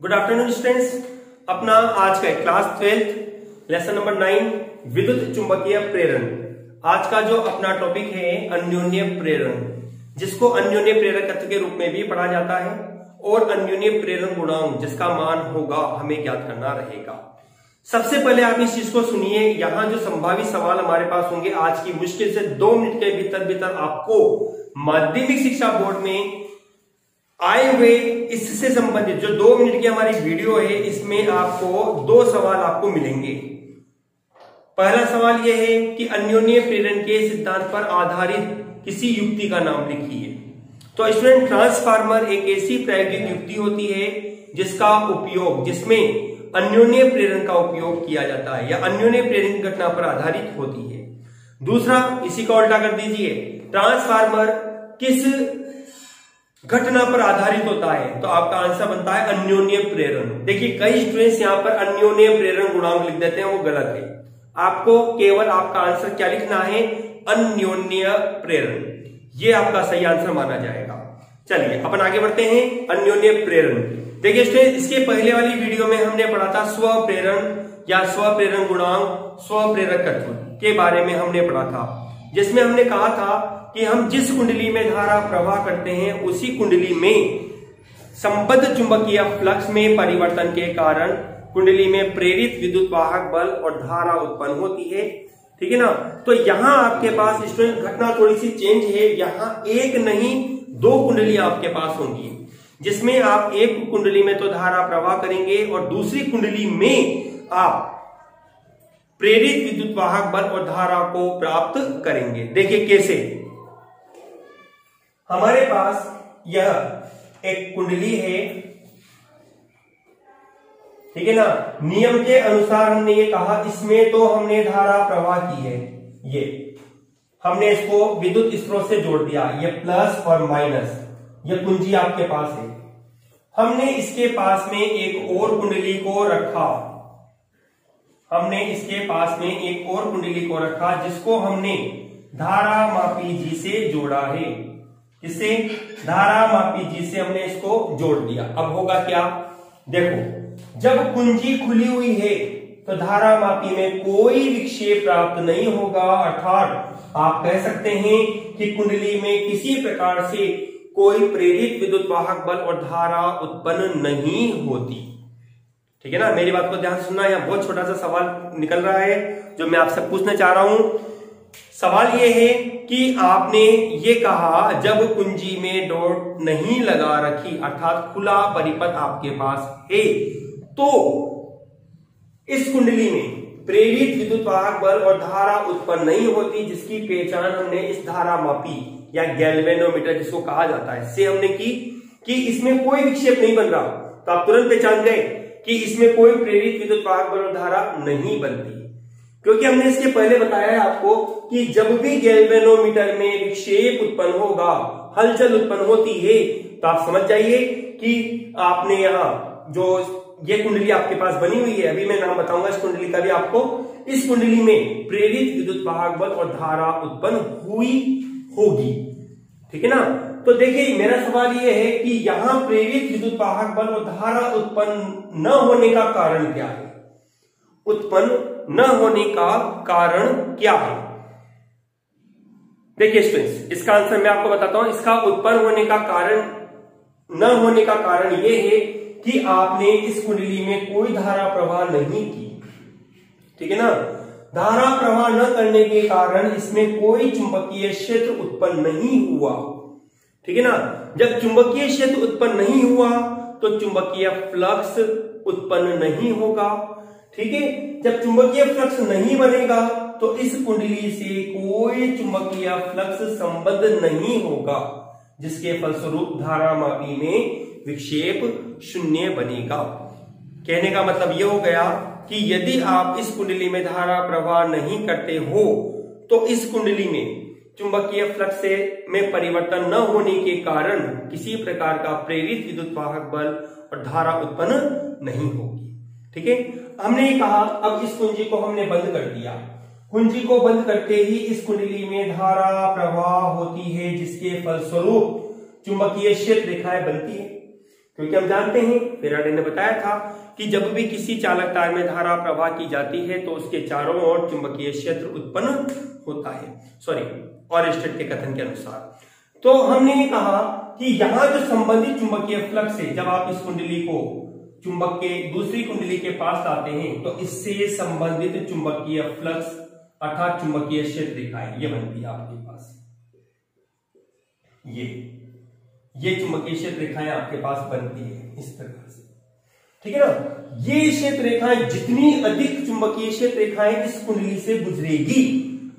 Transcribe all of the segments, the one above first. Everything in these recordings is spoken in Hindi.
Good afternoon students. अपना आज का क्लास 12 लेसन नंबर 9 विद्युत चुंबकीय प्रेरण। आज का जो अपना टॉपिक है अन्योन्य प्रेरण, जिसको अन्योन्य प्रेरकत्व के रूप में भी पढ़ा जाता है, और अन्योन्य प्रेरण गुणांक जिसका मान होगा हमें ज्ञात करना रहेगा। सबसे पहले आप इस चीज को सुनिए। यहाँ जो संभावित सवाल हमारे पास होंगे आज की मुश्किल से 2 मिनट के भीतर आपको माध्यमिक शिक्षा बोर्ड में आए हुए इससे संबंधित जो 2 मिनट की हमारी वीडियो है, इसमें आपको 2 सवाल आपको मिलेंगे। पहला सवाल यह है कि अन्योन्य प्रेरण के सिद्धांत पर आधारित किसी युक्ति का नाम लिखिए। तो स्टूडेंट, ट्रांसफार्मर एक ऐसी प्रायोगिक युक्ति होती है जिसमें अन्योन्य प्रेरण का उपयोग किया जाता है या अन्योन्य प्रेरण की घटना पर आधारित होती है। दूसरा, इसी का उल्टा कर दीजिए, ट्रांसफार्मर किस घटना पर आधारित होता है, तो आपका आंसर बनता है अन्योन्य प्रेरण। देखिए, कई स्टूडेंट्स यहां पर अन्योन्य प्रेरण गुणांक लिख देते हैं, वो गलत है। आपको केवल आपका आंसर क्या लिखना है, अन्योन्य प्रेरण। ये आपका सही आंसर माना जाएगा। चलिए अपन आगे बढ़ते हैं। अन्योन्य प्रेरण, देखिए स्टूडेंट, इसके पहले वाली वीडियो में हमने पढ़ा था स्व प्रेरण या स्व प्रेरण गुणांक, स्व प्रेरकत्व के बारे में हमने पढ़ा था, जिसमें हमने कहा था कि हम जिस कुंडली में धारा प्रवाह करते हैं उसी कुंडली में संबद्ध चुंबकीय फ्लक्स में परिवर्तन के कारण कुंडली में प्रेरित विद्युत वाहक बल और धारा उत्पन्न होती है। ठीक है ना। तो यहां आपके पास स्टूडेंट घटना थोड़ी सी चेंज है। यहां एक नहीं 2 कुंडली आपके पास होंगी, जिसमें आप एक कुंडली में तो धारा प्रवाह करेंगे और दूसरी कुंडली में आप प्रेरित विद्युत वाहक बल और धारा को प्राप्त करेंगे। देखिए कैसे। हमारे पास यह एक कुंडली है, ठीक है ना। नियम के अनुसार हमने ये कहा, इसमें तो हमने धारा प्रवाह की है, ये हमने इसको विद्युत स्रोत से जोड़ दिया, ये प्लस और माइनस, ये कुंजी आपके पास है। हमने इसके पास में एक और कुंडली को रखा, जिसको हमने धारा मापी जी से जोड़ा है। इससे धारा मापी जी से हमने इसको जोड़ दिया। अब होगा क्या, देखो, जब कुंजी खुली हुई है तो धारा मापी में कोई विक्षेप प्राप्त नहीं होगा, अर्थात आप कह सकते हैं कि कुंडली में किसी प्रकार से कोई प्रेरित विद्युत वाहक बल और धारा उत्पन्न नहीं होती। ठीक है ना। मेरी बात को ध्यान से सुनना। यहाँ बहुत छोटा सा सवाल निकल रहा है जो मैं आपसे पूछना चाह रहा हूं। सवाल यह है कि आपने ये कहा जब कुंजी में डॉट नहीं लगा रखी, अर्थात खुला परिपथ आपके पास है, तो इस कुंडली में प्रेरित विद्युत वाहक बल और धारा उत्पन्न नहीं होती, जिसकी पहचान हमने इस धारा मापी या गैल्वेनोमीटर जिसको कहा जाता है से हमने की कि इसमें कोई विक्षेप नहीं बन रहा। तो आप तुरंत पहचान गए कि इसमें कोई प्रेरित विद्युत वाहक बल और धारा नहीं बनती, क्योंकि हमने इसके पहले बताया है आपको कि जब भी गैल्वेनोमीटर में विक्षेप उत्पन्न होगा, हलचल उत्पन्न होती है, तो आप समझ जाइए कि आपने यहाँ जो ये कुंडली आपके पास बनी हुई है, अभी मैं नाम बताऊंगा इस कुंडली का भी आपको, इस कुंडली में प्रेरित विद्युत वाहक बल और धारा उत्पन्न हुई होगी। ठीक है ना। तो देखिए, मेरा सवाल यह है कि यहां प्रेरित विद्युत वाहक बल और धारा उत्पन्न न होने का कारण क्या है, उत्पन्न न होने का कारण क्या है। देखिए स्टूडेंट्स, इसका आंसर मैं आपको बताता हूं। इसका उत्पन्न होने का कारण, न होने का कारण यह है कि आपने इस कुंडली में कोई धारा प्रवाह नहीं की। ठीक है ना। धारा प्रवाह न करने के कारण इसमें कोई चुंबकीय क्षेत्र उत्पन्न नहीं हुआ। ठीक है ना। जब चुंबकीय क्षेत्र उत्पन्न नहीं हुआ तो चुंबकीय फ्लक्स उत्पन्न नहीं होगा। ठीक है। जब चुंबकीय फ्लक्स नहीं बनेगा तो इस कुंडली से कोई चुंबकीय फ्लक्स संबद्ध नहीं होगा, जिसके फलस्वरूप धारा मापी में विक्षेप 0 बनेगा। कहने का मतलब यह हो गया कि यदि आप इस कुंडली में धारा प्रवाह नहीं करते हो तो इस कुंडली में चुंबकीय फ्लक्स में परिवर्तन न होने के कारण किसी प्रकार का प्रेरित विद्युत वाहक बल और धारा उत्पन्न नहीं होगी। ठीक है। हमने ये कहा, अब इस कुंजी को हमने बंद कर दिया। कुंजी को बंद करते ही इस कुंडली में धारा प्रवाह होती है, जिसके फलस्वरूप चुंबकीय क्षेत्र रेखाएं बनती है। क्योंकि हम जानते हैं, फैराडे ने बताया था कि जब भी किसी चालक तार में धारा प्रवाह की जाती है तो उसके चारों ओर चुंबकीय क्षेत्र उत्पन्न होता है। ऑरेस्टेड के कथन के अनुसार। तो हमने ये कहा कि यहाँ जो संबंधित चुंबकीय फ्लक्स है, जब आप इस कुंडली को चुंबक के दूसरी कुंडली के पास लाते हैं तो इससे संबंधित चुंबकीय फ्लक्स अर्थात चुंबकीय क्षेत्र रेखाएं ये बनती है आपके पास। ये चुंबकीय क्षेत्र रेखाएं आपके पास बनती है इस प्रकार से, ठीक है ना। ये क्षेत्र रेखाएं जितनी अधिक चुंबकीय क्षेत्र रेखाएं इस कुंडली से गुजरेगी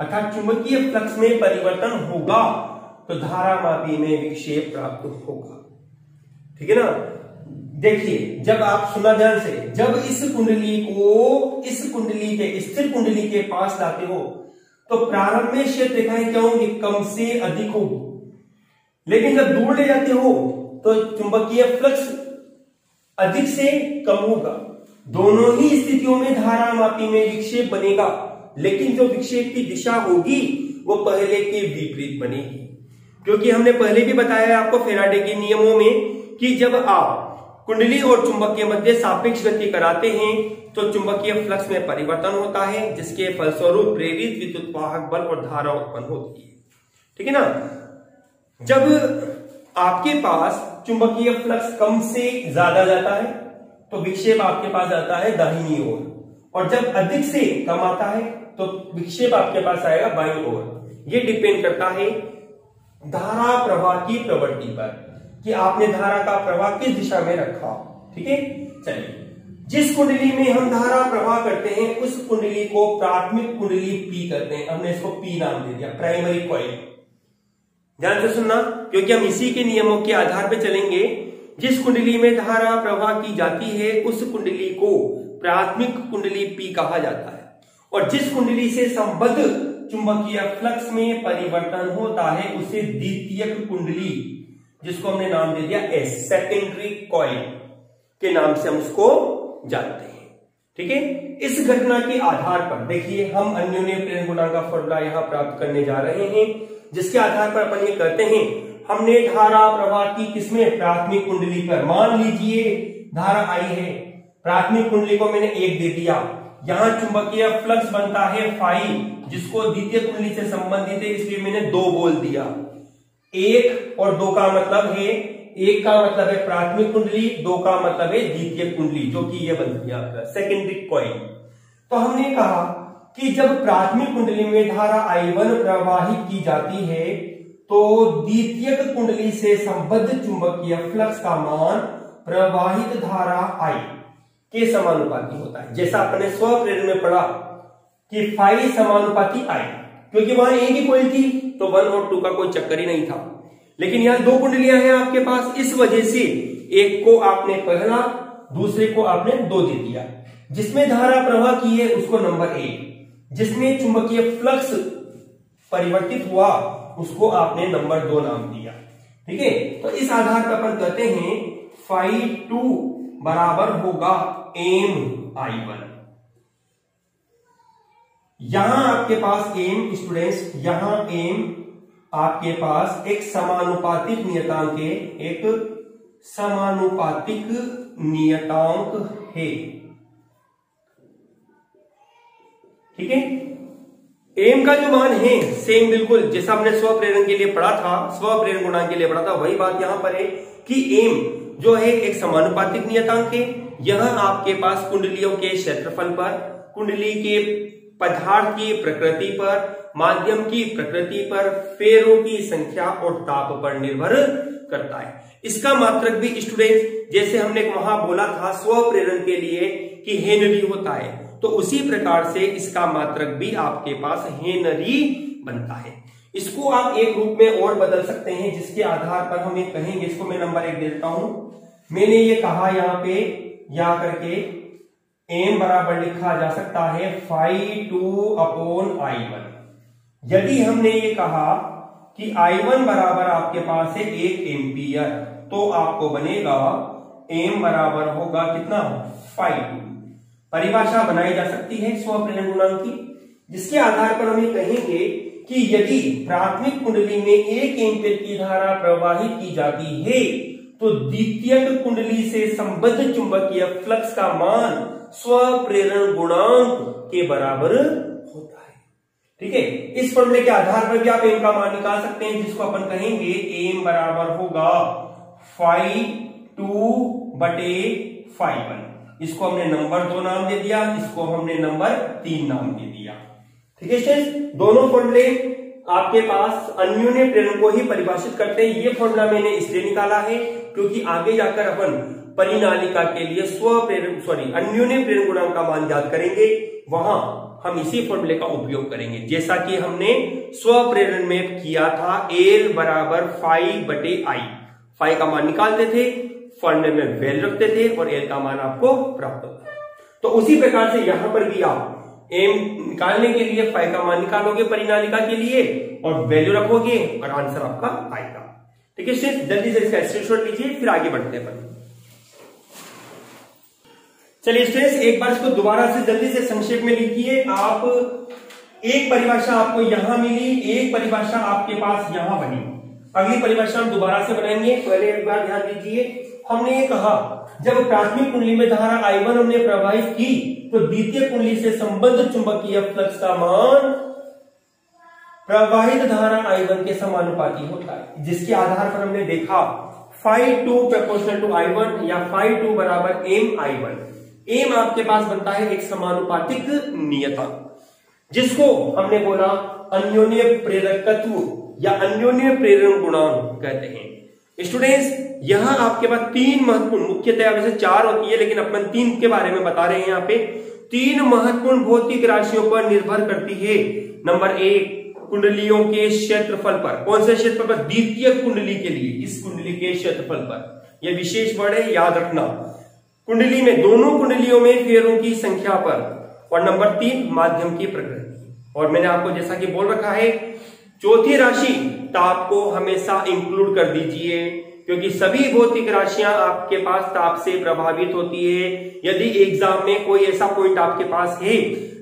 अर्थात चुंबकीय फ्लक्स में परिवर्तन होगा तो धारामापी में विक्षेप प्राप्त होगा, ठीक है ना। देखिए, जब आप सुना ध्यान से, जब इस कुंडली को इस कुंडली के स्थिर कुंडली के पास लाते हो तो प्रारंभ में क्षेत्र रेखाएं क्या होंगी, कम से अधिक होगी, लेकिन जब दूर ले जाते हो तो चुंबकीय फ्लक्स अधिक से कम होगा। दोनों ही स्थितियों में धारामापी में विक्षेप बनेगा, लेकिन जो विक्षेप की दिशा होगी वो पहले के विपरीत बनेगी, क्योंकि हमने पहले भी बताया आपको फैराडे के नियमों में कि जब आप कुंडली और चुंबक के मध्य सापेक्ष गति कराते हैं तो चुंबकीय फ्लक्स में परिवर्तन होता है, जिसके फलस्वरूप प्रेरित विद्युत वाहक बल और धारा उत्पन्न होती है, ठीक है ना। जब आपके पास चुंबकीय फ्लक्स कम से ज्यादा जाता है तो विक्षेप आपके पास आता है दाहिनी ओर, और जब अधिक से कम आता है तो विक्षेप आपके पास आएगा बाईं ओर। ये डिपेंड करता है धारा प्रवाह की प्रवृत्ति पर कि आपने धारा का प्रवाह किस दिशा में रखा, ठीक है। चलिए, जिस कुंडली में हम धारा प्रवाह करते हैं उस कुंडली को प्राथमिक कुंडली पी करते हैं। हमने इसको पी नाम दे दिया, प्राइमरी कॉइल। ध्यान से सुनना, क्योंकि हम इसी के नियमों के आधार पर चलेंगे। जिस कुंडली में धारा प्रवाह की जाती है उस कुंडली को प्राथमिक कुंडली पी कहा जाता है, और जिस कुंडली से संबद्ध चुंबकीय फ्लक्स में परिवर्तन होता है उसे द्वितीयक कुंडली, जिसको हमने नाम दे दिया एस, सेकेंडरी कॉइल के नाम से हम उसको जानते हैं, ठीक है। इस घटना के आधार पर देखिए, हम अन्योन्य प्रेरण गुणांक का फॉर्मूला यहां प्राप्त करने जा रहे हैं, जिसके आधार पर अपन ये करते हैं। हमने धारा प्रवाह की किसमें, प्राथमिक कुंडली पर। मान लीजिए धारा आई है, प्राथमिक कुंडली को मैंने 1 दे दिया, यहां चुंबकीय फ्लक्स बनता है फाई, जिसको द्वितीय कुंडली से संबंधित है, इसलिए मैंने 2 बोल दिया। 1 और 2 का मतलब है, 1 का मतलब है प्राथमिक कुंडली, 2 का मतलब है द्वितीय कुंडली, जो कि ये बनती है आपका सेकेंडरी कॉइल। तो हमने कहा कि जब प्राथमिक कुंडली में धारा I1 प्रवाहित की जाती है तो द्वितीयक कुंडली से संबद्ध चुंबकीय फ्लक्स का मान प्रवाहित धारा I के समानुपाती होता है। जैसा अपने स्वप्रेरण में पढ़ा कि फाई समानुपाती I, क्योंकि वहां एक ही कॉइल थी तो 1 और 2 का कोई चक्कर ही नहीं था, लेकिन यहां 2 कुंडलियां हैं आपके पास, इस वजह से एक को आपने पहला, दूसरे को आपने 2 दे दिया। जिसमें धारा प्रवाह की है उसको नंबर 1, जिसमें चुंबकीय फ्लक्स परिवर्तित हुआ उसको आपने नंबर 2 नाम दिया, ठीक है। तो इस आधार पर अपन कहते हैं फाई 2 बराबर होगा एम I1। यहां आपके पास एम स्टूडेंट्स, यहां एम आपके पास एक समानुपातिक नियतांक है, एक समानुपातिक नियतांक है, ठीक है। एम का जो मान है सेम बिल्कुल जैसा हमने स्वप्रेरण के लिए पढ़ा था, स्वप्रेरण गुणांक के लिए पढ़ा था, वही बात यहां पर है कि एम जो है एक समानुपातिक नियतांक है। यह आपके पास कुंडलियों के क्षेत्रफल पर, कुंडली के पदार्थ की प्रकृति पर, माध्यम की प्रकृति पर, फेरों की संख्या और ताप पर निर्भर करता है। इसका मात्रक भी स्टूडेंट, जैसे हमने वहां बोला था स्वप्रेरण के लिए कि हेनरी होता है, तो उसी प्रकार से इसका मात्रक भी आपके पास हेनरी बनता है। इसको आप एक रूप में और बदल सकते हैं, जिसके आधार पर हम ये कहेंगे, इसको मैं नंबर 1 दे देता हूं। मैंने ये कहा यहां पे या करके एम बराबर लिखा जा सकता है फाई 2 अपॉन I1। यदि हमने ये कहा कि I1 बराबर आपके पास है 1 एम्पियर, तो आपको बनेगा एम बराबर होगा कितना, फाई 2। परिभाषा बनाई जा सकती है स्वप्रेरण गुणांक की, जिसके आधार पर हम ये कहेंगे कि यदि प्राथमिक कुंडली में 1 एम्पियर की धारा प्रवाहित की जाती है तो द्वितीयक कुंडली से संबद्ध चुंबकीय फ्लक्स का मान स्वप्रेरण गुणांक के बराबर होता है। ठीक है, इस फॉर्मूले के आधार पर भी आप एम का मान निकाल सकते हैं, जिसको अपन कहेंगे एम बराबर होगा φ2/φ1। इसको हमने नंबर 2 नाम दे दिया, इसको हमने नंबर 3 नाम दे दिया। ठीक है स्टूडेंट्स, दोनों फॉर्मूले आपके पास अन्योन्य प्रेरण को ही परिभाषित करते हैं। ये फॉर्मूला मैंने इसलिए निकाला है क्योंकि आगे जाकर अपन परिनालिका के लिए अन्योन्य प्रेरण गुणांक का मान ज्ञात करेंगे, वहां हम इसी फॉर्मूले का उपयोग करेंगे, जैसा कि हमने स्वप्रेरण में किया था। एल बराबर φ/I, फाई का मान निकालते थे, फॉर्मूले में वैल्यू रखते थे और एल का मान आपको प्राप्त होता है। तो उसी प्रकार से यहां पर भी आप एम निकालने के लिए फाई का मान निकालोगे परिनालिका के लिए और वैल्यू रखोगे और आंसर आपका आएगा। ठीक है स्टूडेंट्स, जल्दी से इसका स्क्रीनशॉट लीजिए, फिर आगे बढ़ते हैं। चलिए स्टूडेंट्स, एक बार इसको दोबारा से जल्दी से संक्षेप में लिखिए। आप एक परिभाषा आपको यहां मिली, एक परिभाषा आपके पास यहां बनी, अगली परिभाषा हम दोबारा से बनाएंगे। पहले एक बार ध्यान दीजिए, हमने ये कहा जब प्राथमिक कुंडली में धारा I1 हमने प्रवाहित की तो द्वितीय कुंडली से संबद्ध चुंबकीय फ्लक्स का मान प्रवाहित धारा I1 के समानुपाती होता है, जिसके आधार पर हमने देखा φ2 प्रोपोर्शनल टू I1 या φ2 बराबर mI1। एम आपके पास बनता है एक समानुपातिक नियतांक, जिसको हमने बोला अन्योन्य प्रेरकत्व या अन्योन्य प्रेरण गुणांक कहते हैं। स्टूडेंट्स, यहां आपके पास 3 महत्वपूर्ण, मुख्यतः वैसे 4 होती है लेकिन अपन 3 के बारे में बता रहे हैं। यहाँ पे 3 महत्वपूर्ण भौतिक राशियों पर निर्भर करती है। नंबर 1, कुंडलियों के क्षेत्रफल पर। कौन से क्षेत्रफल पर? द्वितीय कुंडली के लिए इस कुंडली के क्षेत्रफल पर। यह विशेष वर्ड है, याद रखना। कुंडली में, दोनों कुंडलियों में फेरों की संख्या पर। और नंबर 3, माध्यम की प्रकृति। और मैंने आपको जैसा कि बोल रखा है, चौथी राशि ताप को हमेशा इंक्लूड कर दीजिए, क्योंकि सभी भौतिक राशियां आपके पास ताप से प्रभावित होती है। यदि एग्जाम में कोई ऐसा पॉइंट आपके पास है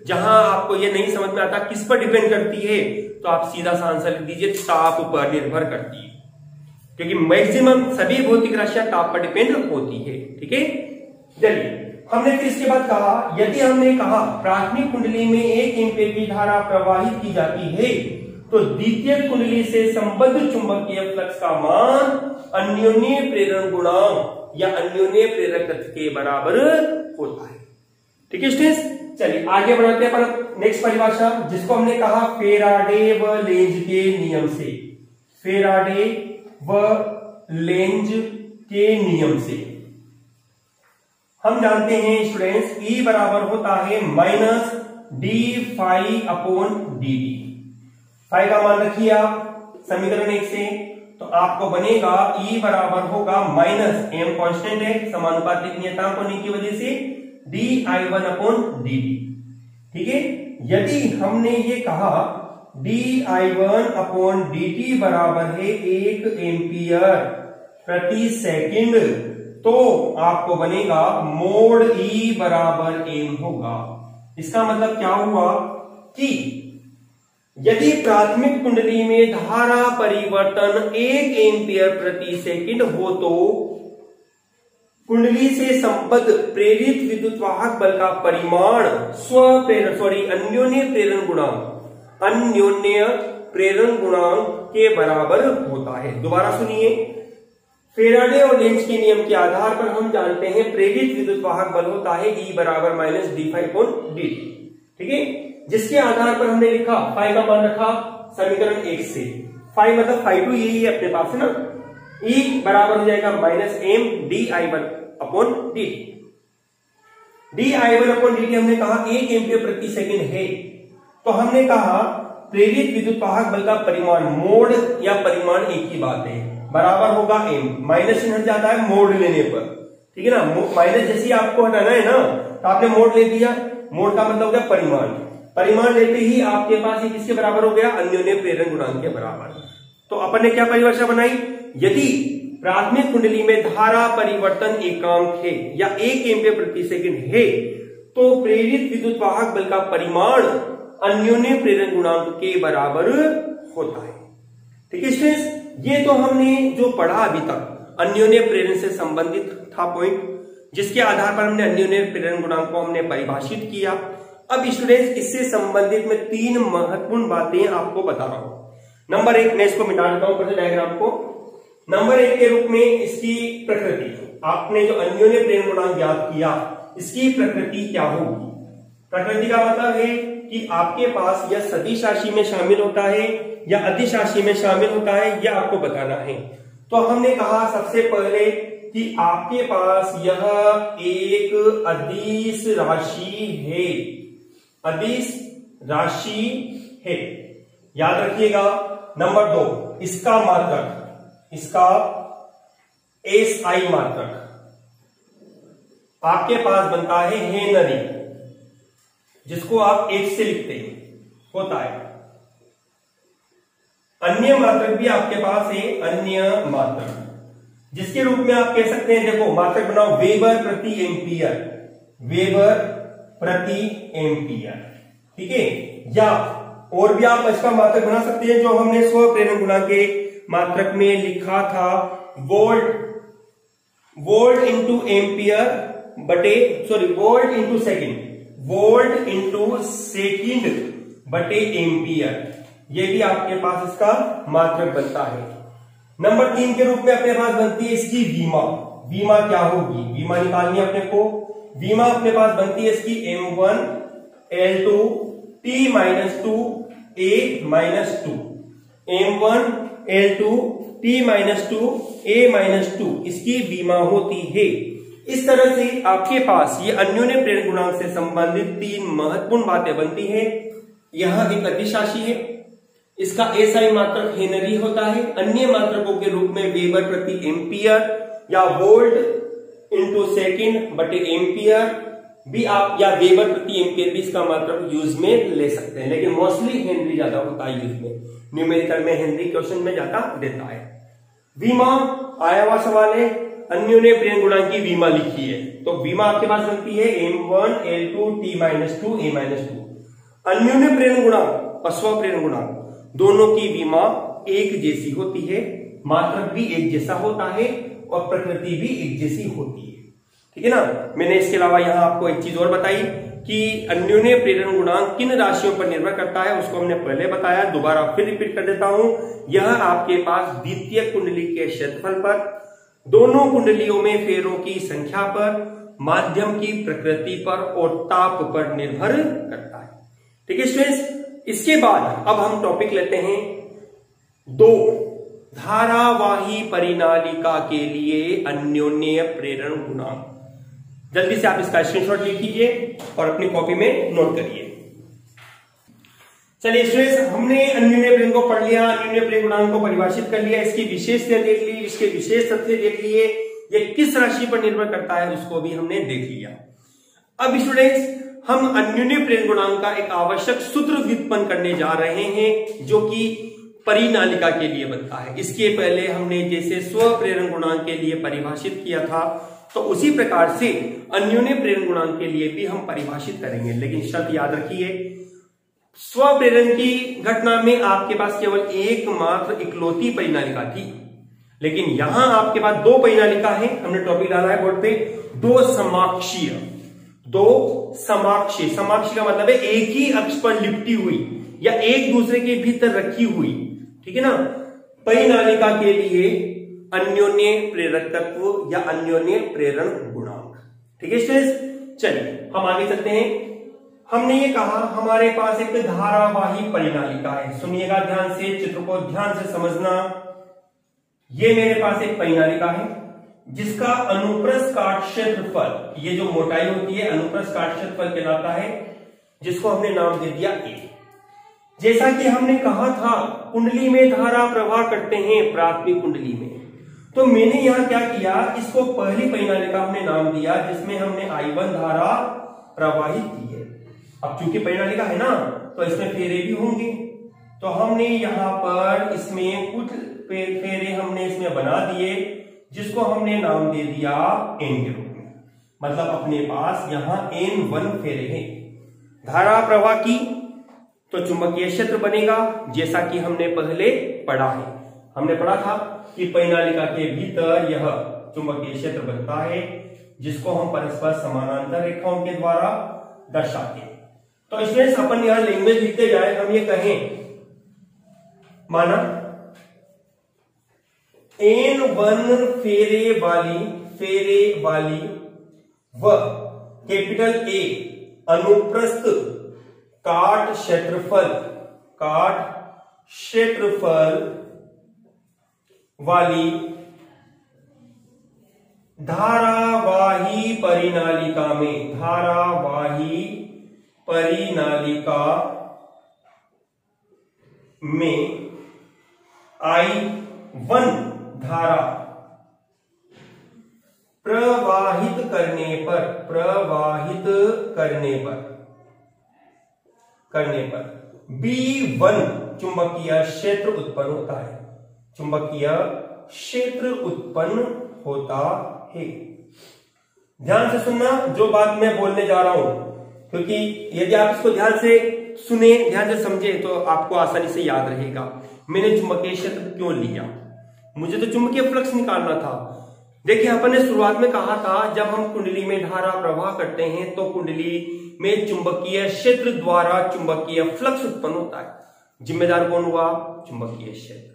जहां आपको ये नहीं समझ में आता किस पर डिपेंड करती है, तो आप सीधा सा आंसर लिख दीजिए, ताप पर निर्भर करती है, क्योंकि मैक्सिमम सभी भौतिक राशियां ताप पर डिपेंड होती है। ठीक है, चलिए हमने फिर इसके बाद कहा, यदि हमने कहा प्राथमिक कुंडली में 1 एम्पीयर की धारा प्रवाहित की जाती है तो द्वितीय कुंडली से संबद्ध चुंबकीय फ्लक्स का मान अन्योन्य प्रेरण गुणांक या अन्योन्य प्रेरकत्व के बराबर होता है। ठीक है स्टूडेंट्स, चलिए आगे बढ़ाते हैं अपन नेक्स्ट परिभाषा, जिसको हमने कहा फेराडे व लेंज के नियम से। फेराडे व लेंज के नियम से हम जानते हैं स्टूडेंट्स, E बराबर होता है -d∅/dt। फाई का मान रखिए आप समीकरण 1 से, तो आपको बनेगा E बराबर होगा -m कांस्टेंट है समानुपातिक नियतांक होने की वजह से dI1/dt। ठीक है, यदि हमने ये कहा dI1/dt बराबर है 1 एम्पियर प्रति सेकंड, तो आपको बनेगा मोड E बराबर m होगा। इसका मतलब क्या हुआ कि यदि प्राथमिक कुंडली में धारा परिवर्तन 1 एम्पियर प्रति सेकंड हो तो कुंडली से संबद्ध प्रेरित विद्युत वाहक बल का परिमाण अन्योन्य प्रेरण गुणांक के बराबर होता है। दोबारा सुनिए, फेराडे और लेंज के नियम के आधार पर हम जानते हैं प्रेरित विद्युत वाहक बल होता है E बराबर -d∅/dt। ठीक है, जिसके आधार पर हमने लिखा फाई का मान रखा समीकरण 1 से। फाई मतलब φ2 यही है अपने पास है ना। E बराबर हो जाएगा -m dI1/dt। dI1/dt हमने कहा 1 एम्पियर प्रति सेकंड है, तो हमने कहा प्रेरित विद्युत वाहक बल का परिमाण, मोड या परिमाण एक ही बात है, बराबर होगा m। माइनस चिन्ह हट जाता है मोड लेने पर, ठीक है ना। माइनस जैसे आपको हटाना है ना, तो आपने मोड ले दिया, मोड का मतलब हो गया परिमाण। परिमाण लेते ही आपके पास ये किसके बराबर हो गया? अन्योन्य प्रेरण गुणांक के बराबर। तो अपन ने क्या परिभाषा बनाई? यदि प्राथमिक कुंडली में धारा परिवर्तन एकांक है या 1 एम्पियर प्रति सेकंड है, तो प्रेरित विद्युत वाहक बल का परिमाण अन्योन्य प्रेरण गुणांक के बराबर होता है। ठीक है स्टूडेंट्स, ये तो हमने जो पढ़ा अभी तक, अन्योन्य प्रेरण से संबंधित था पॉइंट, जिसके आधार पर हमने अन्योन्य प्रेरण गुणांक को हमने परिभाषित किया। अब स्टूडेंट्स इससे संबंधित मैं 3 महत्वपूर्ण बातें आपको बता रहा हूं। नंबर 1, मैं इसको मिटा देता हूं डायग्राम को। नंबर 1 के रूप में इसकी प्रकृति, आपने जो अन्योन्य प्रेरण गुणांक ज्ञात किया इसकी प्रकृति क्या होगी। प्रकृति का मतलब है कि आपके पास यह सदिश राशि में शामिल होता है या अदिश राशि में शामिल होता है, यह आपको बताना है। तो हमने कहा सबसे पहले कि आपके पास यह एक अदिश राशि है, अदिश राशि है, याद रखिएगा। नंबर 2, इसका मात्रक, इसका एसआई मात्रक आपके पास बनता है हेनरी, जिसको आप H से लिखते हैं, होता है। अन्य मात्रक भी आपके पास है, अन्य मात्रक जिसके रूप में आप कह सकते हैं, देखो मात्रक बनाओ, वेबर प्रति एम्पियर, वेबर प्रति एम्पियर, ठीक है। या और भी आप इसका मात्रक बना सकते हैं, जो हमने स्व प्रेरण गुणांक के मात्रक में लिखा था, वोल्ट इंटू एम्पियर बटे, sorry volt into second, volt into second बटे एम्पियर, ये भी आपके पास इसका मात्रक बनता है। नंबर 3 के रूप में अपने पास बनती है इसकी वीमा। वीमा क्या होगी, वीमा निकालनी है अपने को। वीमा अपने पास बनती है इसकी M1 L2 T minus 2 A minus 2, M1 L2 T minus 2 A minus 2 इसकी वीमा होती है। इस तरह से आपके पास ये अन्योन्य प्रेरण गुणांक से संबंधित 3 महत्वपूर्ण बातें बनती है। यह एक अदिश राशि है, इसका एसआई मात्रक हेनरी होता है, अन्य मात्रकों के रूप में वेबर प्रति एम्पियर या वोल्ट इंटू सेकेंड बटे एम्पियर भी आप, या वेबर प्रति एम्पियर भी इसका मात्रक यूज में ले सकते हैं, लेकिन मोस्टली हेनरी ज्यादा होता है यूज में। न्यूमेरिकल में हेनरी क्वेश्चन में ज्यादा देता है। वीमा आया हुआ सवाल है, अन्योन्य प्रेरण गुणांक की वीमा लिखी है, तो वीमा आपके पास बनती है M1 L2 T minus 2 A minus 2। अन्योन्य प्रेरण गुणांक और स्व प्रेरण गुणांक दोनों की वीमा एक जैसी होती है, मात्रक भी एक जैसा होता है और प्रकृति भी एक जैसी होती है, ठीक है ना। मैंने इसके अलावा यहां आपको एक चीज और बताई कि अन्योन्य प्रेरण गुणांक किन राशियों पर निर्भर करता है, उसको हमने पहले बताया, दोबारा फिर रिपीट कर देता हूं। यह आपके पास द्वितीय कुंडली के क्षेत्रफल पर, दोनों कुंडलियों में फेरों की संख्या पर, माध्यम की प्रकृति पर और ताप पर निर्भर करता है, ठीक है स्टूडेंट्स। इसके बाद अब हम टॉपिक लेते हैं 2, धारावाही परिनालिका के लिए अन्योन्य प्रेरण गुणांक। जल्दी से आप इसका स्क्रीनशॉट लिखिए और अपनी कॉपी में नोट करिए। चलिए स्टूडेंट्स, हमने अन्योन्य प्रेरण को पढ़ लिया, अन्योन्य प्रेरण गुणांक को परिभाषित कर लिया, इसकी विशेषताएं देख ली, इसके विशेष तथ्य देख लिए, ये किस राशि पर निर्भर करता है उसको भी हमने देख लिया। अब स्टूडेंट्स, हम अन्योन्य प्रेरण गुणांक का एक आवश्यक सूत्र व्युत्पन्न करने जा रहे हैं, जो कि परिनालिका के लिए बनता है। इसके पहले हमने जैसे स्व प्रेरण गुणांक के लिए परिभाषित किया था, तो उसी प्रकार से अन्योन्य प्रेरण गुणांक के लिए भी हम परिभाषित करेंगे, लेकिन शर्त याद रखिए, स्व प्रेरण की घटना में आपके पास केवल एकमात्र इकलौती परिनालिका थी, लेकिन यहां आपके पास 2 परिनालिका है। हमने टॉपिक डाला है बोर्ड पे, 2 समाक्षीय, 2 समाक्षीय। समाक्षीय का मतलब है एक ही अक्ष पर लिपटी हुई या एक दूसरे के भीतर रखी हुई, ठीक है ना, परिनालिका के लिए अन्योन्य प्रेरकत्व या अन्योन्य प्रेरण गुणांक, ठीक है स्टूडेंट्स। चलिए हम आगे चलते हैं। हमने ये कहा हमारे पास एक धारावाही परिनालिका है, सुनिएगा ध्यान से, चित्र को ध्यान से समझना। ये मेरे पास एक परिनालिका है जिसका अनुप्रस्थ काट क्षेत्रफल, ये जो मोटाई होती है अनुप्रस्थ काट क्षेत्रफल कहलाता है, जिसको हमने नाम दे दिया A। जैसा कि हमने कहा था कुंडली में धारा प्रवाह करते हैं, प्राथमिक कुंडली में, तो मैंने यहां क्या किया, इसको पहली परिनालिका हमने नाम दिया जिसमें हमने I1 धारा प्रवाहित की है। अब चूंकि परिनालिका है ना, तो इसमें फेरे भी होंगे, तो हमने यहां पर इसमें कुछ फेरे हमने इसमें बना दिए, जिसको हमने नाम दे दिया N के रूप में। मतलब अपने पास यहां N1 फेरे हैं। धारा प्रवाह की तो चुंबकीय क्षेत्र बनेगा, जैसा कि हमने पहले पढ़ा है। हमने पढ़ा था कि परिनालिका के भीतर यह चुंबकीय क्षेत्र बनता है जिसको हम परस्पर समानांतर रेखाओं के द्वारा दर्शाते हैं। तो इसमें अपन यहां लैंग्वेज लिखते जाए, हम ये कहें माना N1 फेरे वाली व कैपिटल A अनुप्रस्थ काट क्षेत्रफल वाली धारावाही परिनालिका में I1 धारा प्रवाहित करने पर B1 चुंबकीय क्षेत्र उत्पन्न होता है। ध्यान से सुनना जो बात मैं बोलने जा रहा हूं, क्योंकि यदि आप इसको ध्यान से सुने, ध्यान से समझे तो आपको आसानी से याद रहेगा। मैंने चुंबकीय क्षेत्र क्यों लिया, मुझे तो चुंबकीय फ्लक्स निकालना था। देखिए अपन ने शुरुआत में कहा था जब हम कुंडली में धारा प्रवाह करते हैं तो कुंडली में चुंबकीय क्षेत्र द्वारा चुंबकीय फ्लक्स उत्पन्न होता है। जिम्मेदार कौन हुआ? चुंबकीय क्षेत्र।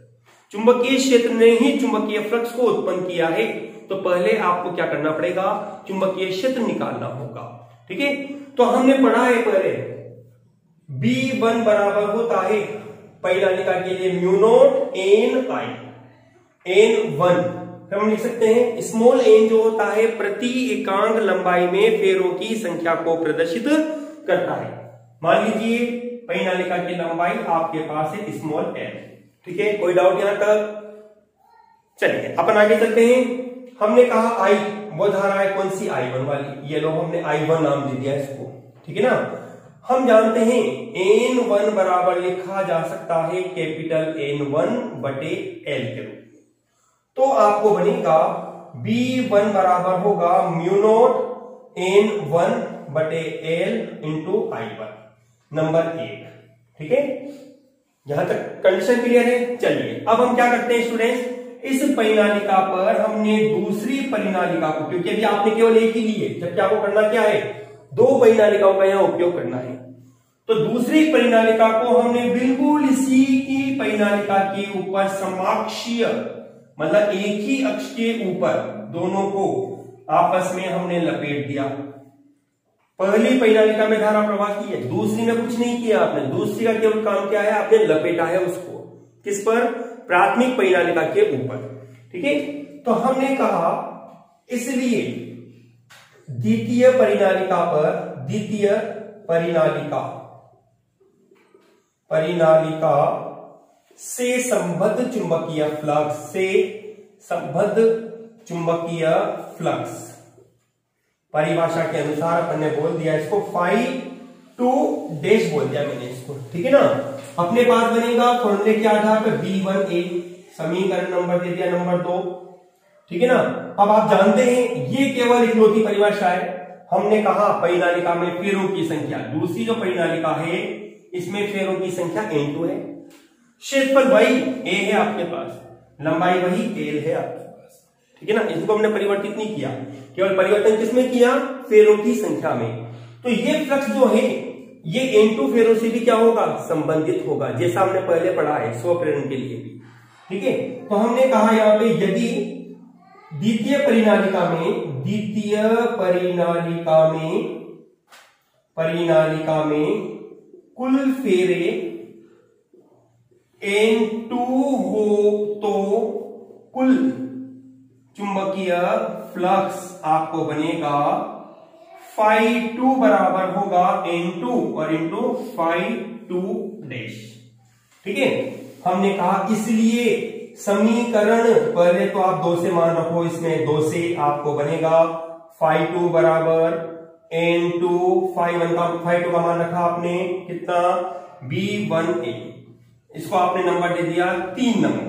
चुंबकीय क्षेत्र ने ही चुंबकीय फ्लक्स को उत्पन्न किया है, तो पहले आपको क्या करना पड़ेगा? चुंबकीय क्षेत्र निकालना होगा। ठीक है, तो हमने पढ़ा है पहले B1 बराबर होता है परिनालिका के लिए म्यू नॉट N1। हम लिख सकते हैं स्मॉल n जो होता है प्रति एकांक लंबाई में फेरों की संख्या को प्रदर्शित करता है। मान लीजिए परिनालिका की लंबाई आपके पास है स्मॉल n। ठीक है, कोई डाउट यहां तक? चलिए अपन आगे चलते हैं। हमने कहा I वो धारा है कौन सी? I1 वाली। ये लो हमने I1 नाम दे दिया इसको। ठीक है ना, हम जानते हैं N1 बराबर लिखा जा सकता है कैपिटल N1 बटे L के रूप में। तो आपको बनेगा B1 बराबर होगा म्यू नॉट N1 बटे L इंटू I1 नंबर 1। ठीक है, यहां तक कंडीशन क्लियर है। चलिए अब हम क्या करते हैं स्टूडेंट्स, इस परिनालिका पर हमने दूसरी परिनालिका को, क्योंकि अभी आपने केवल एक ही ली है, जबकि आपको करना क्या है? 2 परिनालिकाओं का यहां उपयोग करना है। तो दूसरी परिनालिका को हमने बिल्कुल इसी की परिनालिका के ऊपर समाक्षीय, मतलब एक ही अक्ष के ऊपर दोनों को आपस में हमने लपेट दिया। पहली परिनालिका में धारा प्रवाह की है, दूसरी में कुछ नहीं किया आपने। दूसरी का केवल काम क्या है? आपने लपेटा है उसको किस पर? प्राथमिक परिनालिका के ऊपर। ठीक है, तो हमने कहा इसलिए द्वितीय परिनालिका से संबद्ध चुंबकीय फ्लक्स परिभाषा के अनुसार अपन ने बोल दिया इसको 5-2 बोल दिया मैंने इसको। ठीक है ना, अपने पास बनेगा फॉर्मूले के आधार पर B1A, समीकरण नंबर दे दिया नंबर 2। ठीक है ना, अब आप जानते हैं ये केवल इकलौती परिभाषा है। हमने कहा परिनालिका में फेरों की संख्या, दूसरी जो परिनालिका है इसमें फेरों की संख्या N2 है, क्षेत्रफल वही A है आपके पास, लंबाई वही L है आपके पास। ठीक है ना, इसको हमने परिवर्तित नहीं किया, केवल परिवर्तन किसमें किया? फेरों की संख्या में। तो ये फ्लक्स जो है ये N2 फेरों से भी क्या होगा? संबंधित होगा, जैसा हमने पहले पढ़ा है स्वप्रेरण के लिए भी। ठीक है, तो हमने कहा यहाँ पे यदि द्वितीय परिनालिका में कुल फेरे N2 हो तो कुल चुंबकीय फ्लक्स आपको बनेगा Φ2 बराबर होगा N2 और इंटू Φ2 डैश। ठीक है, हमने कहा इसलिए समीकरण पहले तो आप 2 से मान रखो, इसमें 2 से आपको बनेगा Φ2 बराबर N2 Φ2 का मान रखा आपने कितना? B1A। इसको आपने नंबर दे दिया 3 नंबर।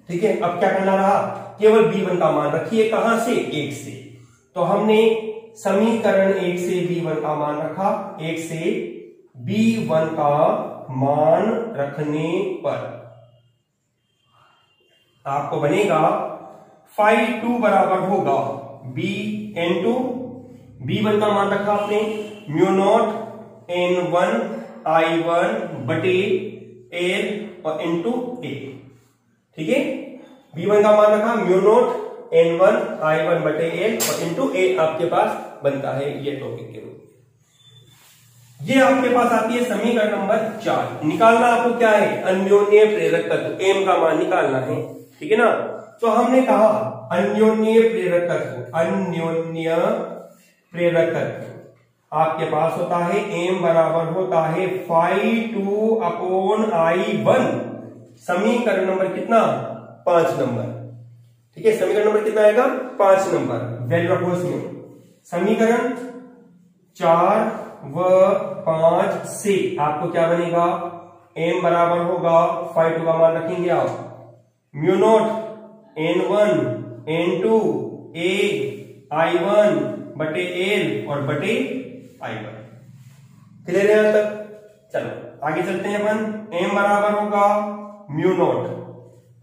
ठीक है, अब क्या करना रहा? केवल B1 का मान रखिए, कहां से? 1 से। तो हमने समीकरण 1 से B1 का मान रखा, 1 से B1 का मान रखने पर आपको बनेगा φ2 बराबर होगा B/N2, B1 का मान रखा आपने μ0 N1 I1 बटे L और इंटू A। ठीक है, B1 का मान रखा μ0 N1 I1 बटे L और इंटू A आपके पास बनता है ये टॉपिक के रूप में। ये आपके पास आती है समीकरण नंबर 4। निकालना आपको क्या है, अन्योन्य प्रेरक तत्व, M का मान निकालना है। ठीक है ना, तो हमने कहा अन्योन्य प्रेरक तत्व, अन्योन्य प्रेरक तत्व आपके पास होता है M बराबर होता है φ2 अपॉन I1। समीकरण नंबर कितना, 5 नंबर। ठीक है, समीकरण नंबर कितना आएगा, 5 नंबर। वैल्यू रखो इसमें, समीकरण 4 व 5 से आपको क्या बनेगा, M बराबर होगा φ2 का मान रखेंगे आप μ0 N1 N2 A I1 बटे L और बटे I1। क्लियर है यहां तक। चलो आगे चलते हैं अपन। M बराबर होगा μ0,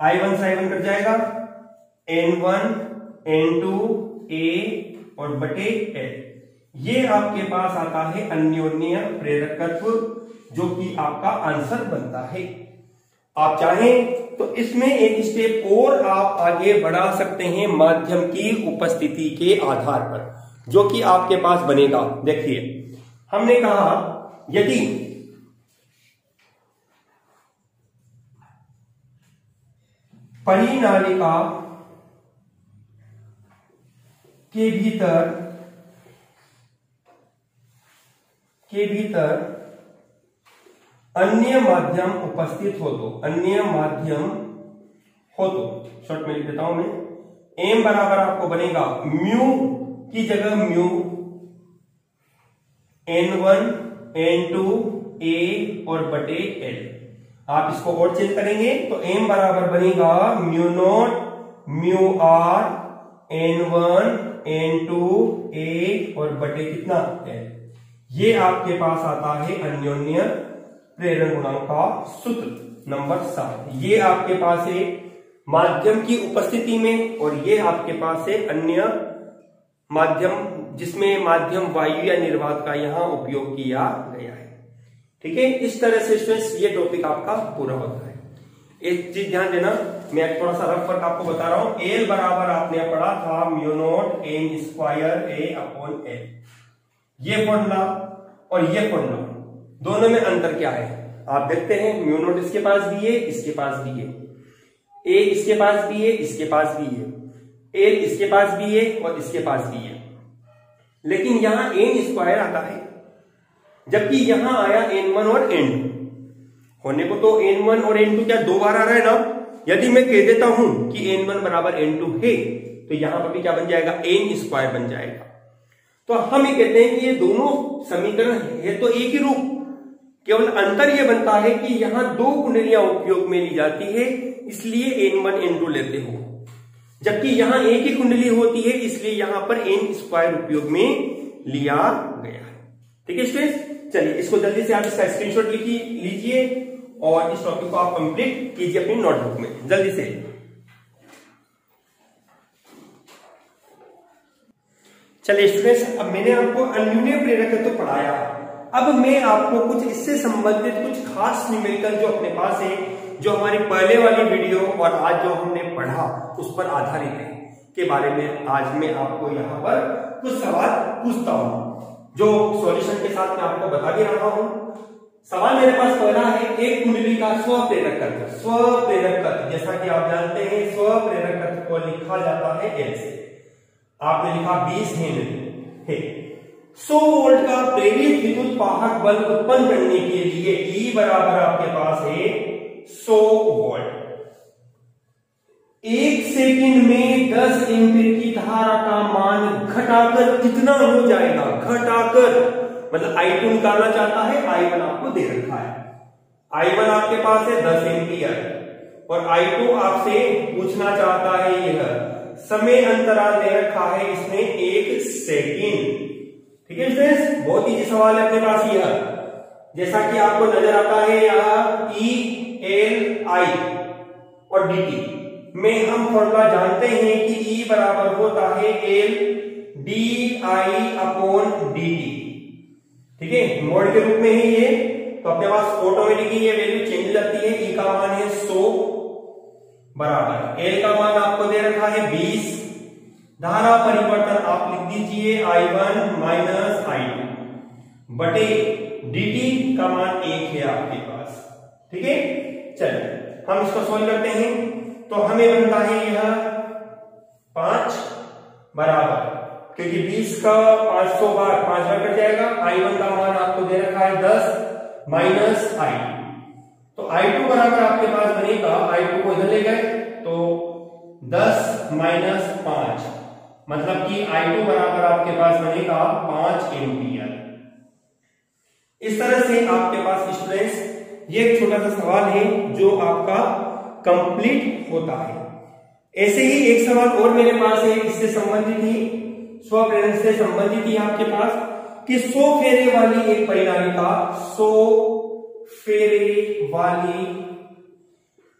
I1 से I1 कट जाएगा, N1 N2 A और बटे L। ये आपके पास आता है अन्योन्य प्रेरकत्व, जो कि आपका आंसर बनता है। आप चाहें तो इसमें एक स्टेप और आप आगे बढ़ा सकते हैं माध्यम की उपस्थिति के आधार पर, जो कि आपके पास बनेगा। देखिए, हमने कहा यदि परिनालिका के भीतर अन्य माध्यम उपस्थित हो तो, अन्य माध्यम हो तो, शॉर्ट में लिख देता हूं मैं, M बराबर आपको बनेगा म्यू की जगह म्यू N1 N2 A और बटे L। आप इसको और चेंज करेंगे तो M बराबर बनेगा μ0 μr N1 N2 A और बटे कितना L। ये आपके पास आता है अन्योन्य प्रेरण गुणांक का सूत्र नंबर 7। ये आपके पास है माध्यम की उपस्थिति में, और ये आपके पास है अन्य माध्यम जिसमें माध्यम वायु या निर्वात का यहां उपयोग किया गया है। ठीक है, इस तरह से स्टूडेंट्स ये टॉपिक आपका पूरा होता है। एक चीज ध्यान देना, मैं थोड़ा सा रफ वर्क आपको बता रहा हूं। L बराबर आपने पढ़ा था μ0 N square A upon L। ये फॉर्मूला और ये फॉर्मूला, दोनों में अंतर क्या है आप देखते हैं। μ0 इसके पास भी है, इसके पास भी है, A इसके पास भी है, इसके पास भी है, L इसके पास भी है और इसके पास भी है, लेकिन यहां N स्क्वायर आता है, जबकि यहां आया N1 और N2। होने को तो N1 और N2 क्या दो बार आ रहा है ना। यदि मैं कह देता हूं कि N1 बराबर N2 है, तो यहां पर भी क्या बन जाएगा, N स्क्वायर बन जाएगा। तो हम ये कहते हैं कि ये दोनों समीकरण है तो एक ही रूप, केवल अंतर यह बनता है कि यहां दो कुंडलियां उपयोग में ली जाती है, इसलिए N1 N2 लेते हो, जबकि यहां एक ही कुंडली होती है, इसलिए यहां पर N स्क्वायर उपयोग में लिया गया है। ठीक है स्टूडेंट्स, चलिए इसको जल्दी से आप इसका स्क्रीनशॉट लीजिए और इस टॉपिक को आप कंप्लीट कीजिए अपनी नोटबुक में जल्दी से। चलिए स्टूडेंट्स, अब मैंने आपको अन्योन्य प्रेरक तो पढ़ाया, अब मैं आपको कुछ इससे संबंधित कुछ खास न्यूमेरिकल जो अपने पास है, जो हमारी पहले वाली वीडियो और आज जो हमने पढ़ा उस पर आधारित है, के बारे में आज मैं आपको यहाँ पर कुछ सवाल पूछता हूँ, जो सॉल्यूशन के साथ मैं आपको बता भी रहा हूँ। सवाल मेरे पास पहला है, एक कुंडली का स्वप्रेरक तत्व। स्वप्रेरक तत्व, जैसा कि आप जानते हैं, स्वप्रेरक तत्व को लिखा जाता है L से। आपने लिखा 20 हेनरी है। 100 वोल्ट का प्रेरित विद्युत वाहक बल उत्पन्न करने के लिए E बराबर आपके पास है 100 वोल्ट। 1 सेकंड में 10 एम्पीयर की धारा का मान घटाकर कितना हो जाएगा, घटाकर मतलब I2 निकालना चाहता है, I1 आपको दे रखा है। I1 आपके पास है 10 एम्पीयर और I2 आपसे पूछना चाहता है यह समय अंतराल दे रखा है इसने 1 सेकंड। ठीक है फ्रेंड्स, बहुत इजी सवाल है अपने पास यह, जैसा कि आपको नजर आता है यहाँ E L I और dt। में हम फॉर्मूला जानते हैं कि E बराबर होता है L di/dt। ठीक है, मोड के रूप में है ये, तो अपने पास ऑटोमेटिकली ये वैल्यू चेंज हो जाती है। E का मान है 100 बराबर L का मान आपको दे रखा है 20। धारा परिवर्तन आप लिख दीजिए I1 माइनस I2 बटे dt का मान 1 है आपके पास। ठीक है, चलिए हम इसको सोल्व करते हैं। तो हमें बनता है यह 5 बराबर, क्योंकि 20 का 500 बार 5 बार कट जाएगा। I1 का मान आपको दे रखा है 10 माइनस I2, तो I2 बराबर आपके पास बनेगा, I2 को इधर ले गए तो 10 माइनस 5, मतलब कि I2 बराबर आपके पास बनेगा 5 एम्पियर। इस तरह से आपके पास स्टूडेंट्स ये एक छोटा सा सवाल है जो आपका कंप्लीट होता है। ऐसे ही एक सवाल और मेरे पास है, इससे संबंधित ही, स्वप्रेरण से संबंधित ही आपके पास, कि 100 फेरे वाली एक परिनालिका, 100 फेरे वाली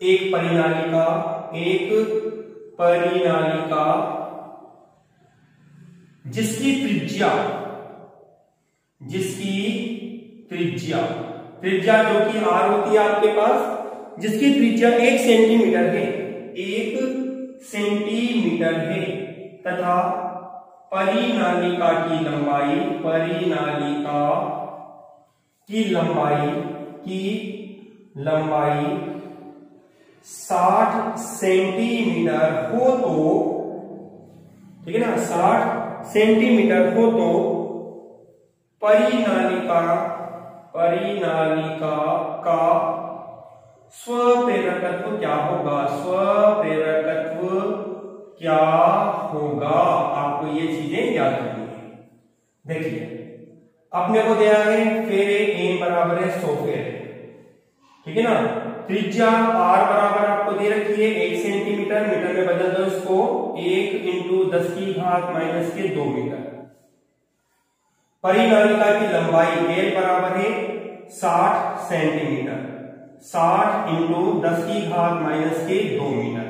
एक परिनालिका जिसकी त्रिज्या जो कि r होती है आपके पास, जिसकी त्रिज्या 1 सेंटीमीटर है, 1 सेंटीमीटर है, तथा परिनालिका की लंबाई 60 सेंटीमीटर हो तो, ठीक है ना, 60 सेंटीमीटर हो तो परिनालिका का स्वप्रेरकत्व क्या होगा? आपको ये चीजें याद रखनी है। देखिए, अपने को दिया है फेरे n बराबर है 100 फेरे, ठीक है ना। त्रिज्या r बराबर आपको दे रखी है 1 सेंटीमीटर, मीटर में बदल दो इसको, 1 इंटू 10 की घात माइनस के 2 मीटर। परिनालिका की लंबाई L बराबर है 60 सेंटीमीटर, 60 इंटू 10 की घात माइनस के 2 मीटर।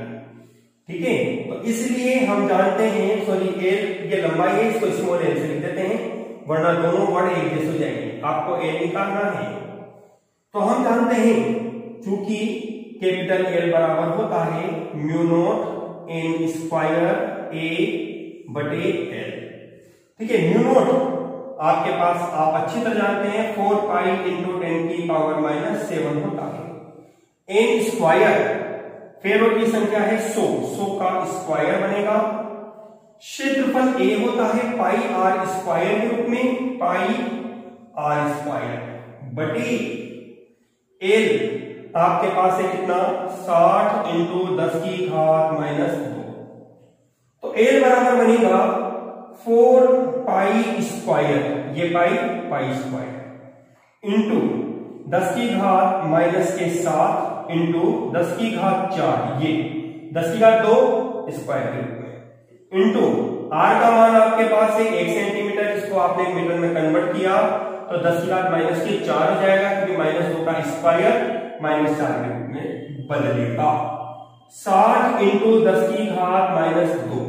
ठीक है, तो इसलिए हम जानते हैं, सॉरी L ये लंबाई है, इसको स्मॉल l से लिख देते हैं, वरना दोनों वर्ड एक जैसे हो जाएंगे। आपको L निकालना है, तो हम जानते हैं चूंकि कैपिटल L बराबर होता है mu naught n square a बटे L। ठीक है, म्यू नॉट आपके पास आप अच्छी तरह जानते हैं 4 पाई इंटू 10 की पावर माइनस 7 होता है। n स्क्वायर फेरों की संख्या है 100 का स्क्वायर बनेगा। क्षेत्रफल a होता है पाई r स्क्वायर के रूप में, पाई r स्क्वायर बटे L आपके पास है कितना, 60 इंटू 10 की घात माइनस 2, तो L बराबर बनेगा 4 पाई स्क्वायर, ये पाई स्क्वायर इंटू 10 की घात माइनस के 7 इंटू 10 की घात 4, ये 10 की घात 2 स्क्वायर के रूप में, इंटू r का मान आपके पास है 1 सेंटीमीटर, इसको आपने मीटर में कन्वर्ट किया तो 10 की घात माइनस के 4 हो जाएगा, क्योंकि माइनस 2 का स्क्वायर माइनस 4 के रूप में बदलेगा। 60 इंटू 10 की घात माइनस 2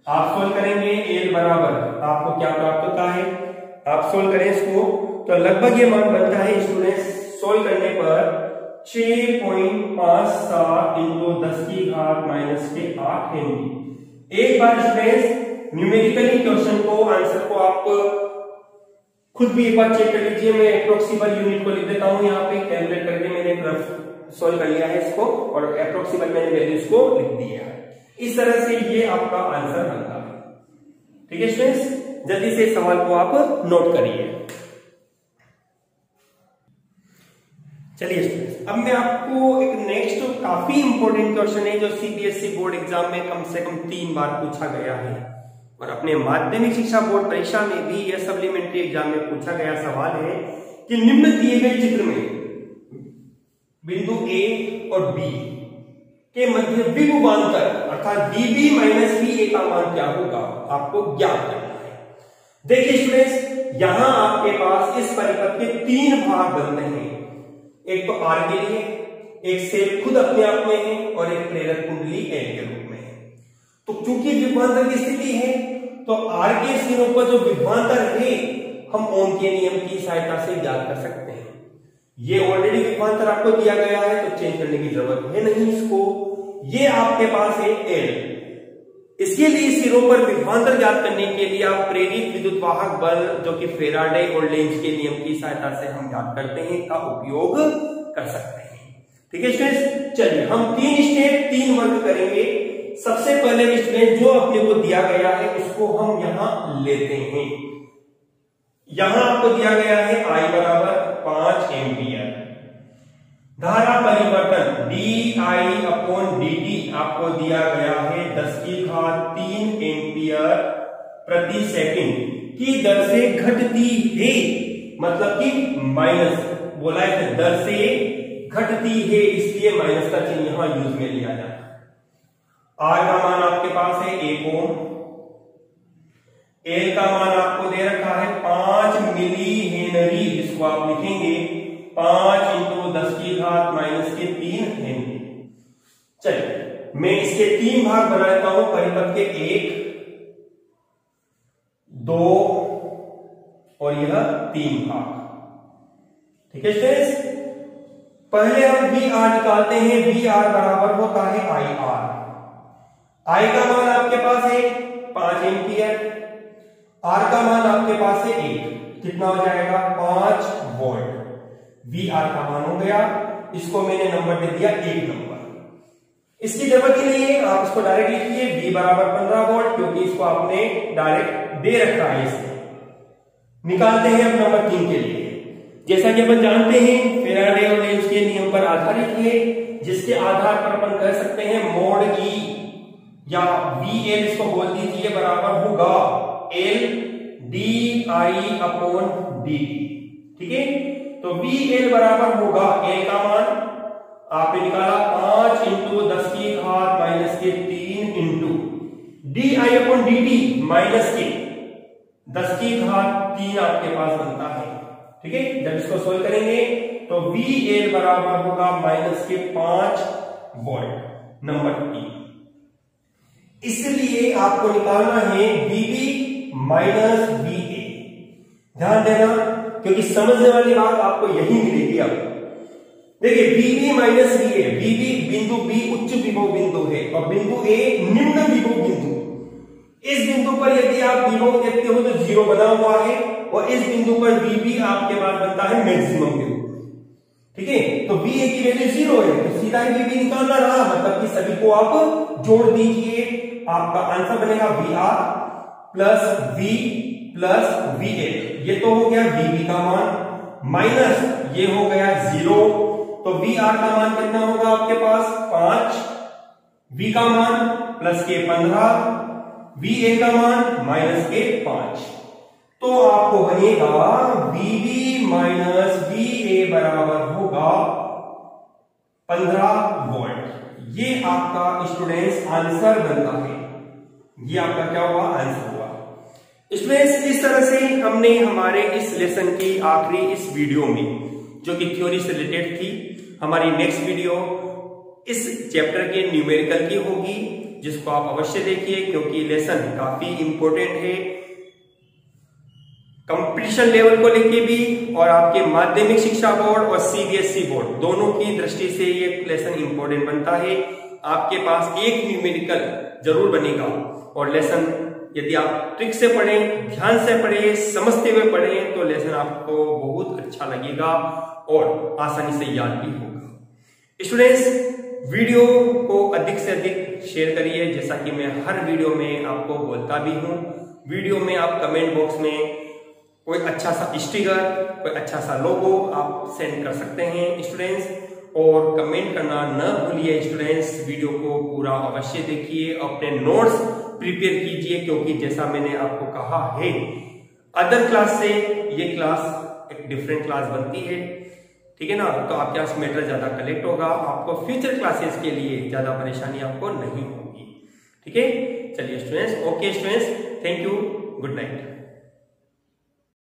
आप सोल्व करेंगे, L बराबर आपको क्या प्राप्त होता है, आप सोल्व करें इसको तो लगभग ये मान बनता है स्टूडेंट्स, सोल्व करने पर 6.57 इंटू 10 की घात माइनस के 8 हेनरी। एक बार स्टूडेंट्स न्यूमेरिकली क्वेश्चन को, आंसर को आप खुद भी एक बार चेक कर लीजिए। मैं एप्रोक्सीबल यूनिट को लिख देता हूं, यहाँ पे कैलकुलेट करके मैंने सोल्व कर लिया है इसको, और एप्रोक्सीबल मैंने वैल्यूज को लिख दिया है। इस तरह से ये आपका आंसर बनता है। ठीक है स्टूडेंट्स, जल्दी से सवाल को आप नोट करिए। चलिए स्टूडेंट्स, अब मैं आपको एक नेक्स्ट काफी इंपॉर्टेंट क्वेश्चन है जो सीबीएसई बोर्ड एग्जाम में कम से कम 3 बार पूछा गया है, और अपने माध्यमिक शिक्षा बोर्ड परीक्षा में भी यह सप्लीमेंट्री एग्जाम में पूछा गया सवाल है कि निम्न दिए गए चित्र में बिंदु A और B के मध्य विभवांतर अर्थात dB माइनस VA का मान क्या होगा, आपको ज्ञात करना है। देखिए स्टूडेंट्स, यहां आपके पास इस परिपथ के 3 भाग बनते हैं, एक तो R के लिए, एक सेल खुद अपने आप में है और एक प्रेरक कुंडली एल के रूप में है। तो क्योंकि विभवांतर की स्थिति है तो आर के सिरों पर जो विभवांतर है हम ओम के नियम की सहायता से ज्ञात कर सकते हैं। ये ऑलरेडी विभवांतर आपको दिया गया है तो चेंज करने की जरूरत है नहीं इसको। ये आपके पास है एल। इसके लिए सिरों पर विभवांतर ज्ञात करने के लिए आप प्रेरित विद्युत वाहक बल जो कि फैराडे और लेंज के नियम की सहायता से हम ज्ञात करते हैं का उपयोग कर सकते हैं। ठीक है स्टूडेंट्स, चलिए हम 3 स्टेप 3 वर्ग करेंगे। सबसे पहले स्टूडेंट जो अपने को दिया गया है उसको हम यहां लेते हैं। यहां आपको दिया गया है I बराबर 5 एम्पियर। धारा परिवर्तन di/dt आपको दिया गया है 10⁻³ एम्पियर प्रति सेकंड की दर से घटती है, मतलब कि माइनस बोला है, दर से घटती है, इसलिए माइनस का चिन्ह यहां यूज में लिया जाता है। आर का मान आपके पास है 1 ओम, एल का मान आपको दे रखा है 5 मिली हेनरी, जिसको आप लिखेंगे 5 × 10⁻³ हेनरी। चलिए मैं इसके 3 भाग बना देता हूं, परिपथ के 1, 2 और यह 3 भाग। ठीक है स्टूडेंट्स, पहले हम VR निकालते हैं। VR बराबर होता है IR। I का मान आपके पास है 5 एम्पियर, R का मान आपके पास है 1, कितना हो जाएगा 5 वोल्ट। VR का मान हो गया, इसको मैंने नंबर दे दिया 1 नंबर। इसकी जरूरत ही नहीं है, आप इसको डायरेक्ट लिखिए V बराबर 15 वोल्ट, क्योंकि इसको आपने डायरेक्ट दे रखा है। इसमें निकालते हैं अब नंबर 3 के लिए। जैसा कि अपन जानते हैं फैराडे और लेंज के नियम पर आधारित है, जिसके आधार पर अपन कह सकते हैं मोड E या VL इसको बोल दीजिए बराबर होगा L di/dt। ठीक है, तो VL बराबर होगा L का मान आपने निकाला 5 × 10⁻³ इंटू di/dt माइनस के 10⁻³ आपके पास बनता है। ठीक है, जब इसको सोल्व करेंगे तो VL बराबर होगा -5 वोल्ट। नंबर 3, इसलिए आपको निकालना है VB माइनस VA। ध्यान देना, क्योंकि समझने वाली बात आपको यही मिलेगी। अब देखिए VB माइनस VA, VB बिंदु B उच्च विभव बिंदु है और बिंदु A निम्न विभव बिंदु। इस बिंदु पर यदि आप विभव देखते हो तो 0 बना हुआ है और इस बिंदु पर VB आपके पास बनता है मैक्सिमम बिंदु। ठीक है, तो VA की वैल्यू 0 है तो सीधा ही VB निकालना रहा, मतलब कि सभी को आप जोड़ दीजिए। आपका आंसर बनेगा VR plus V plus VL। ये तो हो गया VB का मान, माइनस ये हो गया 0, तो VR का मान कितना होगा आपके पास 5, V का मान प्लस के 15, VA का मान माइनस के 5। तो आपको बनेगा VB माइनस VA बराबर होगा 15 वोल्ट। ये आपका स्टूडेंट्स आंसर बनता है। ये आपका क्या हुआ, आंसर हुआ। स्टूडेंट्स, इस तरह से हमने हमारे इस लेसन की आखिरी इस वीडियो में, जो कि थ्योरी से रिलेटेड थी, हमारी नेक्स्ट वीडियो इस चैप्टर के न्यूमेरिकल की होगी, जिसको आप अवश्य देखिए, क्योंकि लेसन काफी इंपॉर्टेंट है कंपटीशन लेवल को लेके भी, और आपके माध्यमिक शिक्षा बोर्ड और CBSE बोर्ड दोनों की दृष्टि से ये लेसन इंपॉर्टेंट बनता है। आपके पास एक न्यूमेरिकल जरूर बनेगा, और लेसन यदि आप ट्रिक से पढ़ें, ध्यान से पढ़ें, समझते हुए पढ़ें तो लेसन आपको बहुत अच्छा लगेगा और आसानी से याद भी होगा। स्टूडेंट्स, वीडियो को अधिक से अधिक शेयर करिए, जैसा कि मैं हर वीडियो में आपको बोलता भी हूं। वीडियो में आप कमेंट बॉक्स में कोई अच्छा सा स्टिकर, कोई अच्छा सा लोगो आप सेंड कर सकते हैं स्टूडेंट्स, और कमेंट करना न भूलिए स्टूडेंट्स। वीडियो को पूरा अवश्य देखिए, अपने नोट्स प्रिपेयर कीजिए, क्योंकि जैसा मैंने आपको कहा है अदर क्लास से ये क्लास एक डिफरेंट क्लास बनती है। ठीक है ना, तो आपके पास मैटर ज्यादा कलेक्ट होगा, आपको फ्यूचर क्लासेस के लिए ज्यादा परेशानी आपको नहीं होगी। ठीक है, चलिए students, okay students, thank you, good night.